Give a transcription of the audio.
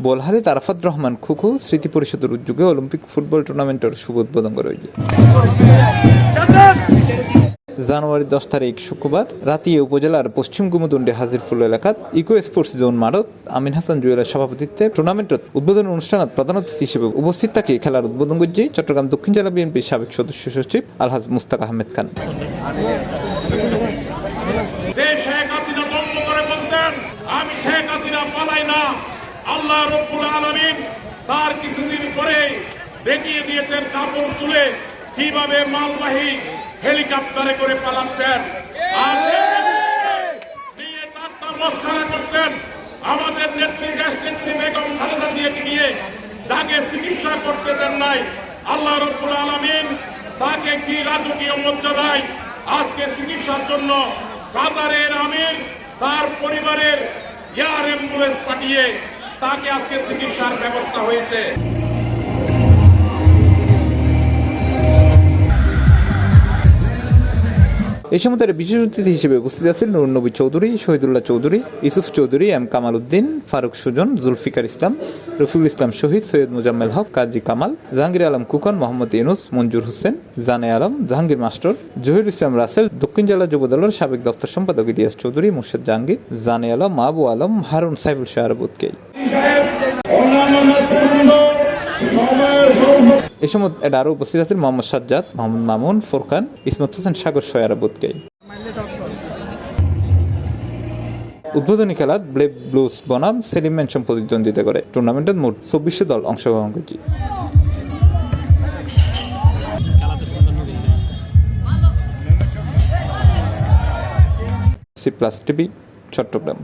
বোলহারি তারাফাত রহমান খুকু স্মৃতি পরিষদের উদ্যোগে অলিম্পিক ফুটবল টুর্নামেন্টের শুভ উদ্বোধন করে জানুয়ারি 10 তারিখ শুক্রবার রাতিয়া উপজেলার পশ্চিম কুমুদুন্ডি হাজিরফুল এলাকাত ইকো স্পোর্টস জোন মাঠত আমিন হাসান জুয়েলের সভাপতিত্বে টুর্নামেন্টের উদ্বোধন অনুষ্ঠানত প্রধান অতিথি হিসেবে উপস্থিত থাকে খেলার উদ্বোধন করছে চট্টগ্রাম দক্ষিণ জেলা বিএনপির সাবেক সদস্য সচিব আলহাজ মুস্তাক আহমেদ খান। আমি শেখ হাসিনা পালাই না, আল্লাহ রব্বুল আলামিন তার কিছুদিন পরে দেখিয়ে দিয়েছেন কাপড় তুলে কিভাবে মালবাহী হেলিকপ্টারে করে পালাচ্ছেন আর নিয়ে তার মস্কারা করতেন। আমাদের নেত্রী দেশ নেত্রী বেগম খালেদা জিয়াকে নিয়ে যাকে চিকিৎসা করতে দেন নাই, আল্লাহ রব্বুল আলামিন তাকে কি রাজকীয় মর্যাদায় আজকে চিকিৎসার জন্য কাতারের আমির তার পরিবারের এয়ার অ্যাম্বুলেন্স পাঠিয়ে তাকে আজকে চিকিৎসার ব্যবস্থা হয়েছে। এই সময় তার বিশেষ অতিথি হিসেবে উপস্থিত আছেন নুর নবী চৌধুরী, শহীদুল্লাহ চৌধুরী, ইউসুফ চৌধুরী, এম কামাল উদ্দিন, ফারুক সুজন, জুলফিকার ইসলাম, রফিকুল ইসলাম শহীদ, সৈয়দ মুজাম্মেল হক, কাজী কামাল, জাহাঙ্গীর আলম কুকন, মোহাম্মদ ইউনুস, মঞ্জুর হোসেন, জানে আলম, জাহাঙ্গীর মাস্টার, জহিরুল ইসলাম রাসেল, দক্ষিণ জেলা যুবদলের সাবেক দপ্তর সম্পাদক ইলিয়াস চৌধুরী, মুর্শেদ জাহাঙ্গীর, জানে আলম, মাহবু আলম, হারুন সাইফুল শাহ বুদকেই। এই সময় এটা আরো উপস্থিত আছেন মোহাম্মদ সাজ্জাদ, মোহাম্মদ মামুন, ফোরকান, ইসমত হোসেন সাগর শয়ারা বুদকেই। উদ্বোধনী খেলাত ব্লেক ব্লুজ বনাম সেলিম মেনশন প্রতিদ্বন্দ্বিতা করে। টুর্নামেন্টের মোট 24 দল অংশগ্রহণ করছে। C+ TV Chittagong.